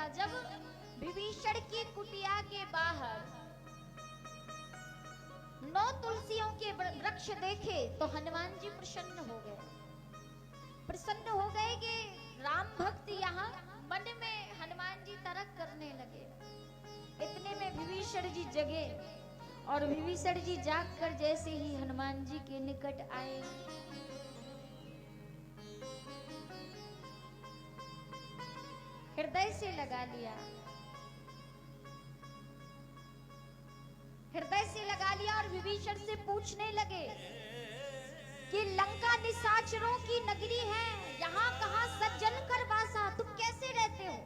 क्या, जब विभीषण की कुटिया के बाहर 9 तुलसियों के वृक्ष देखे तो हनुमान जी प्रसन्न हो गए। प्रसन्न हो गए कि राम भक्त यहाँ, मन में हनुमान जी तर्क करने लगे। इतने में विभीषण जी जगे और विभीषण जी जागकर जैसे ही हनुमान जी के निकट आए, हृदय से लगा लिया, हृदय से लगा लिया और विभीषण से पूछने लगे कि लंका निशाचरों की नगरी है, यहाँ कहाँ सज्जन कर वासा, तुम कैसे रहते हो?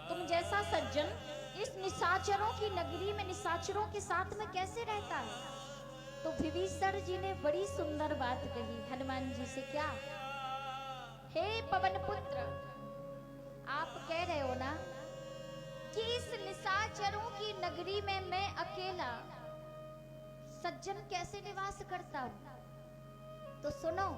तुम जैसा सज्जन इस निशाचरों की नगरी में निशाचरों के साथ में कैसे रहता है? तो विभीषण जी ने बड़ी सुंदर बात कही हनुमान जी से। क्या? हे पवन पुत्र, आप कह रहे हो ना कि इस निशाचरों की नगरी में मैं अकेला सज्जन कैसे निवास करता हूं? तो सुनो,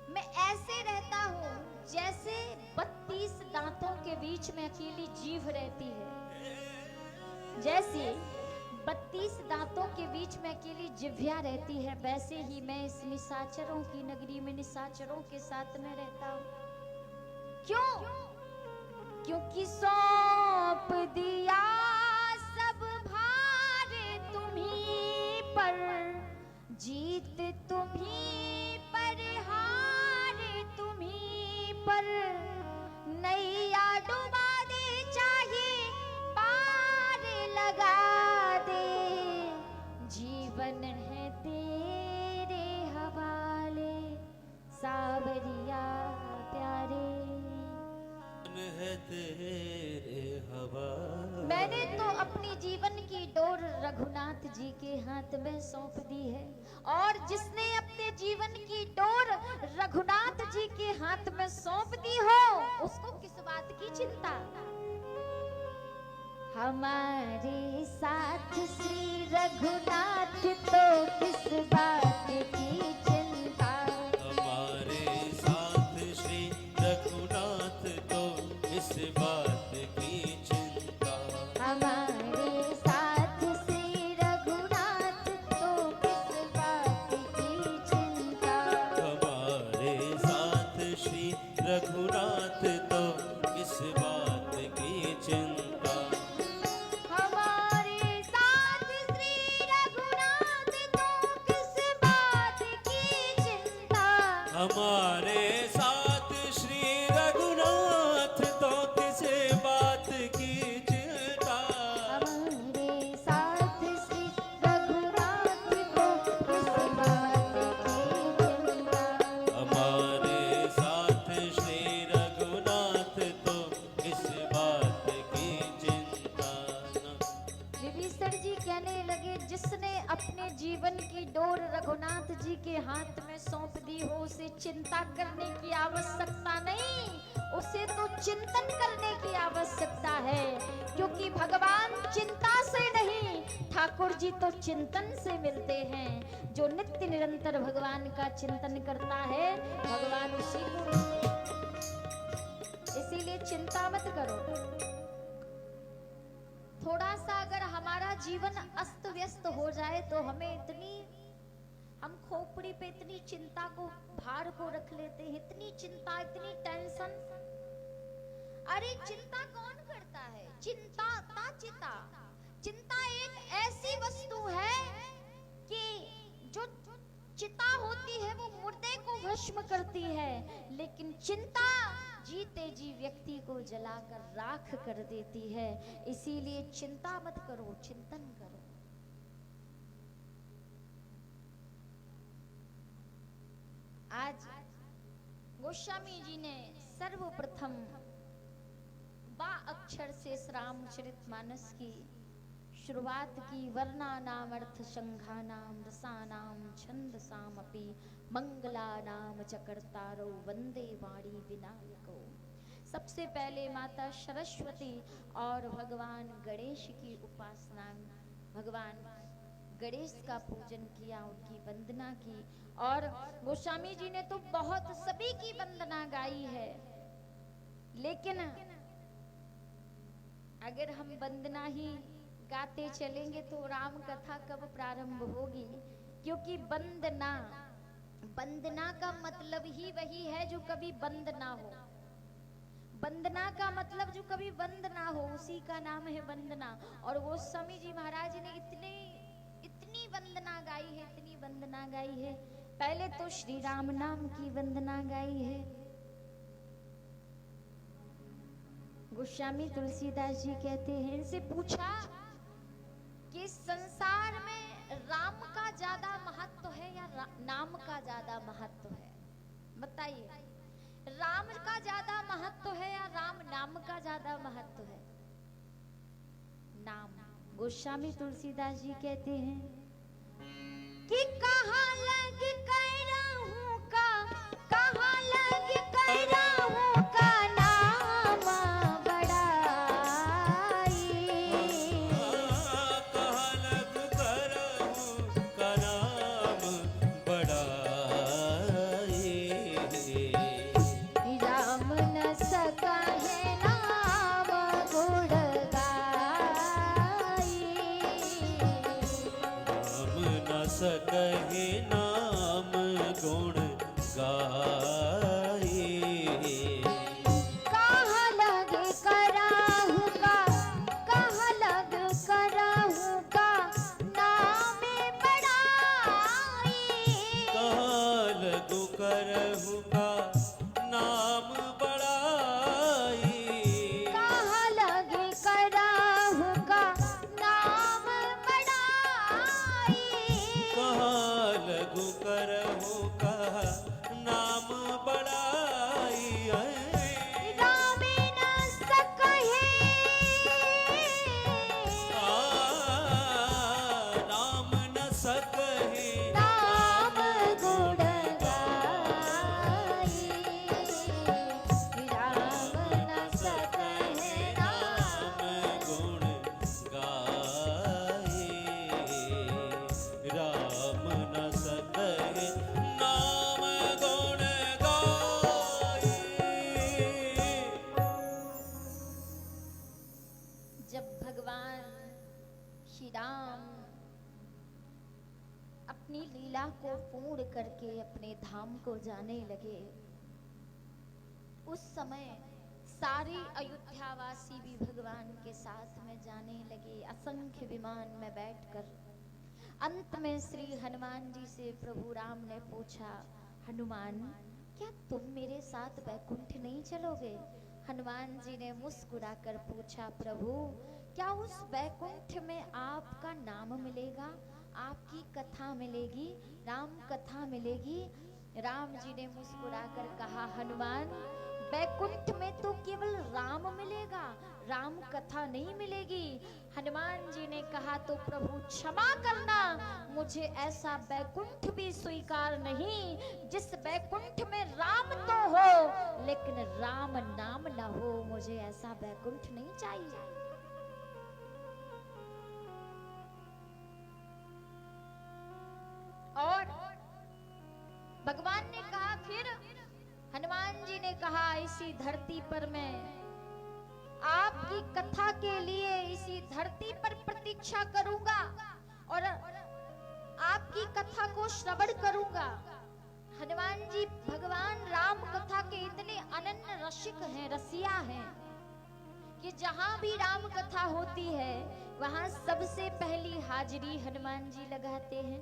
मैं ऐसे रहता हूं जैसे 32 दांतों के बीच में अकेली जीभ रहती है। जैसे 32 दांतों के बीच में अकेली जिह्वा रहती है, वैसे ही मैं इस निशाचरों की नगरी में निशाचरों के साथ में रहता हूं। क्यों? क्योंकि सौंप दिया सब भार तुम्हीं पर, जीत तुम्हीं पर, हार तुम्हीं पर, नैया डुबा दे चाहे पार लगा दे, जीवन है तेरे हवाले सावरिया प्यारे, है तेरे हवाले। मैंने तो अपनी जीवन की डोर रघुनाथ जी के हाथ में सौंप दी है, और जिसने अपने जीवन की डोर रघुनाथ जी के हाथ में सौंप दी हो उसको किस बात की चिंता? हमारे साथ श्री रघुनाथ तो किस बात की चिंता, हमारे साथ श्री रघुनाथ तो किस बात की चिंता, हमारे साथ श्री रघुनाथ तो किस बात की चिंता, हमारे साथ श्री रघुनाथ तो किस बात की चिंता, हमारे साथ श्री रघुनाथ तो किस बात की चिंता, हमारे साथ श्री रघुनाथ तो किस बात की चिंता, हमारे साथ श्री रघुनाथ तो किस बात की चिंता, हमारे साथ श्री रघुनाथ तो किस बात की चिंता। विभीषण जी कहने लगे, जिसने अपने जीवन की डोर रघुनाथ जी के हाथ में सौंप दी हो उसे चिंता करने की आवश्यकता नहीं, उसे तो चिंतन करने की आवश्यकता है, क्योंकि भगवान चिंता से नहीं, ठाकुर जी तो चिंतन से मिलते हैं। जो नित्य निरंतर भगवान का चिंतन करता है भगवान उसी को मिलते हैं। इसीलिए चिंता मत करो। थोड़ा सा अगर हमारा जीवन अस्त व्यस्त हो जाए तो हम खोपड़ी पे इतनी चिंता को, भार को रख लेते हैं, इतनी चिंता, इतनी टेंशन। अरे चिंता कौन करता है? चिंता चिंता एक ऐसी वस्तु है कि जो चिता होती है वो मुर्दे को भस्म करती है, लेकिन चिंता जीते जी व्यक्ति को जलाकर राख कर देती है। इसीलिए चिंता मत करो, चिंतन करो। आज गोस्वामी जी ने सर्वप्रथम बा अक्षर से रामचरितमानस की शुरुआत की। वर्णानाम अर्थ संघानाम रसानाम छंदसामपि मंगलानाम चकर्तारो वंदे वाणी विनायको। सबसे पहले माता सरस्वती और भगवान गणेश की उपासना, भगवान गणेश का पूजन किया, उनकी वंदना की। और गोस्वामी जी ने तो बहुत सभी की वंदना गाई है, लेकिन अगर हम वंदना ही गाते चलेंगे तो राम कथा कब प्रारंभ होगी? क्योंकि वंदना, वंदना का मतलब ही वही है जो कभी बंद ना हो। वंदना का मतलब जो कभी बंद ना हो, उसी का नाम है वंदना। और गोस्वामी जी महाराज ने इतनी वंदना गाई है, इतनी वंदना गाई है। पहले तो श्री राम नाम की वंदना गाई है। गोस्वामी तुलसीदास जी कहते हैं, इनसे पूछा कि संसार में राम का ज्यादा महत्व है या नाम का ज्यादा महत्व है? बताइए, राम का ज्यादा महत्व है या राम नाम का ज्यादा महत्व है? नाम। गोस्वामी तुलसीदास जी कहते हैं कि कहाँ लग कर रहूं का, कहाँ लग कर रहूं का नाम बड़ाई। कहाँ लग कर का नाम बड़ाई। राम न सका है नाम गुण गाई। राम न सकहि नाम गुण गाई। कहाँ लग कराहू का, कहाँ लग कराहू का नाम बड़ाई। कहाँ लगु करहु का नाम बड़ाई। कहाँ लग कराहू का नाम बड़ाई। कहाँ लगु करहु का नाम बड़ाई। राम न सकहे, राम न सकहि नाम गुण गाई। राम न सकहे नाम गुण गाई। राम न सकहि नाम गुण गाई। जब भगवान श्री राम अपनी लीला को पूर्ण करके अपने धाम को जाने लगे, उस समय सारे अयोध्यावासी भी भगवान के साथ में जाने लगे, असंख्य विमान में बैठकर। अंत में श्री हनुमान जी से प्रभु राम ने पूछा, हनुमान क्या तुम मेरे साथ वैकुंठ नहीं चलोगे? हनुमान जी ने मुस्कुराकर पूछा, प्रभु क्या उस वैकुंठ में आपका नाम मिलेगा, आपकी कथा मिलेगी, राम कथा मिलेगी? राम जी ने मुस्कुराकर कहा, हनुमान वैकुंठ में तो केवल राम मिलेगा, राम कथा नहीं मिलेगी। हनुमान जी ने कहा, तो प्रभु क्षमा करना, मुझे ऐसा वैकुंठ भी स्वीकार नहीं जिस वैकुंठ में राम तो हो लेकिन राम नाम न हो। मुझे ऐसा वैकुंठ नहीं चाहिए। और भगवान ने कहा, फिर हनुमान जी ने कहा, इसी धरती पर मैं आपकी कथा के लिए इसी धरती पर प्रतीक्षा करूंगा और आपकी कथा को श्रवण करूंगा। हनुमान जी भगवान राम कथा के इतने अनन्य रसिक हैं, रसिया हैं कि जहां भी राम कथा होती है वहां सबसे पहली हाजिरी हनुमान जी लगाते हैं,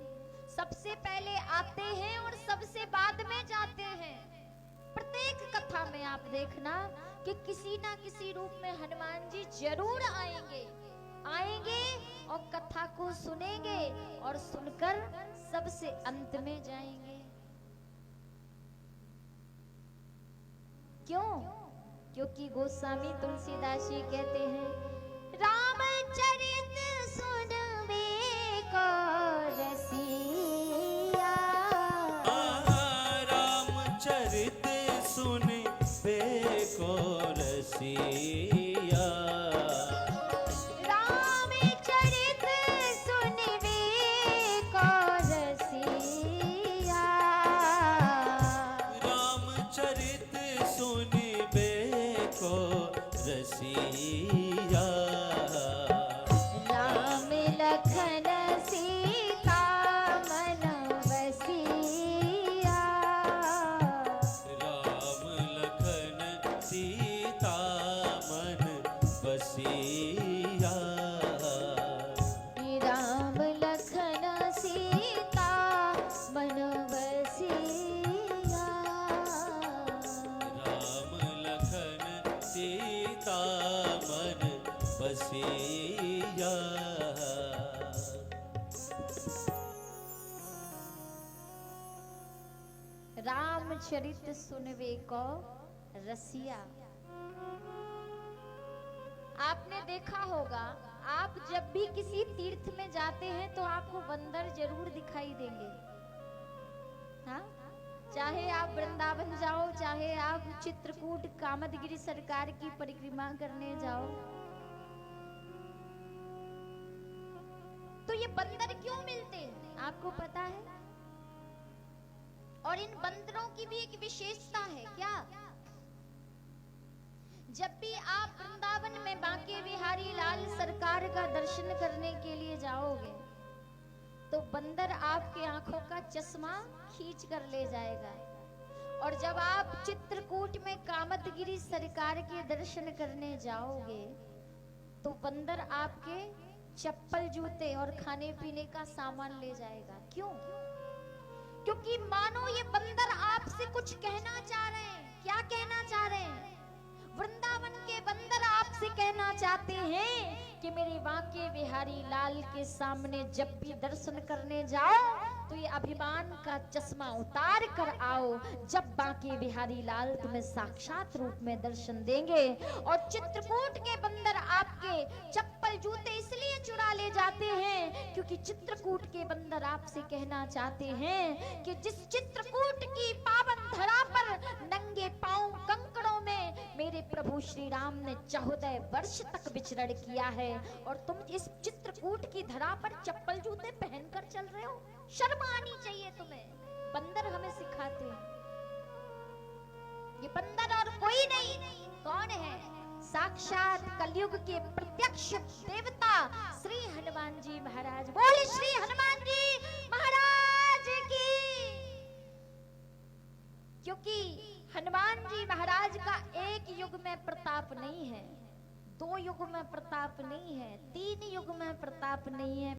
सबसे पहले आते हैं और सबसे बाद में जाते हैं। प्रत्येक कथा में आप देखना कि किसी ना किसी रूप में हनुमान जी जरूर आएंगे और कथा को सुनेंगे और सुनकर सबसे अंत में जाएंगे। क्यों? क्योंकि गोस्वामी तुलसीदास जी कहते हैं, रामचरित सुनबे को रसिया। रामचरित सुनबे को रसिया। रामचरित सुनबे को रसिया। रामचरित सुनबे को रसिया। चरित सुनवे को रसिया। आपने देखा होगा, आप जब भी किसी तीर्थ में जाते हैं तो आपको बंदर जरूर दिखाई देंगे। हाँ, चाहे आप वृंदावन जाओ, चाहे आप चित्रकूट कामदगिरी सरकार की परिक्रमा करने जाओ, तो ये बंदर क्यों मिलते हैं आपको पता है? और इन बंदरों की भी एक विशेषता है क्या? जब भी आप वृंदावन में बांके बिहारी लाल सरकार का दर्शन करने के लिए जाओगे तो बंदर आपके आंखों का चश्मा खींच कर ले जाएगा। और जब आप चित्रकूट में कामदगिरी सरकार के दर्शन करने जाओगे तो बंदर आपके चप्पल, जूते और खाने पीने का सामान ले जाएगा। क्यों? क्योंकि मानो ये बंदर आपसे कुछ कहना चाह रहे हैं। क्या कहना चाह रहे हैं? वृंदावन के बंदर आपसे कहना चाहते हैं कि मेरे बांके बिहारी लाल के सामने जब भी दर्शन करने जाओ तो ये अभिमान का चश्मा उतार कर आओ। जब बांके बिहारी लाल तुम्हें साक्षात रूप में दर्शन देंगे। और चित्रकूट के बंदर आपके चप्पल, जूते इसलिए चुरा ले जाते हैं क्योंकि चित्रकूट के बंदर आपसे कहना चाहते हैं कि जिस चित्रकूट की पावन धरा पर नंगे पांव कंकड़ों में मेरे प्रभु श्री राम ने 14 वर्ष तक विचरण किया है और तुम इस चित्रकूट की धरा पर चप्पल, जूते पहनकर चल रहे हो। शर्म आनी चाहिए तुम्हें। बंदर हमें सिखाते हैं। ये बंदर और कोई नहीं, कौन है? साक्षात कलयुग के प्रत्यक्ष देवता श्री हनुमान जी महाराज। बोल श्री हनुमान जी महाराज की। क्योंकि हनुमान जी महाराज का एक युग में प्रताप नहीं है, 2 युग में प्रताप नहीं है, 3 युग में प्रताप नहीं है।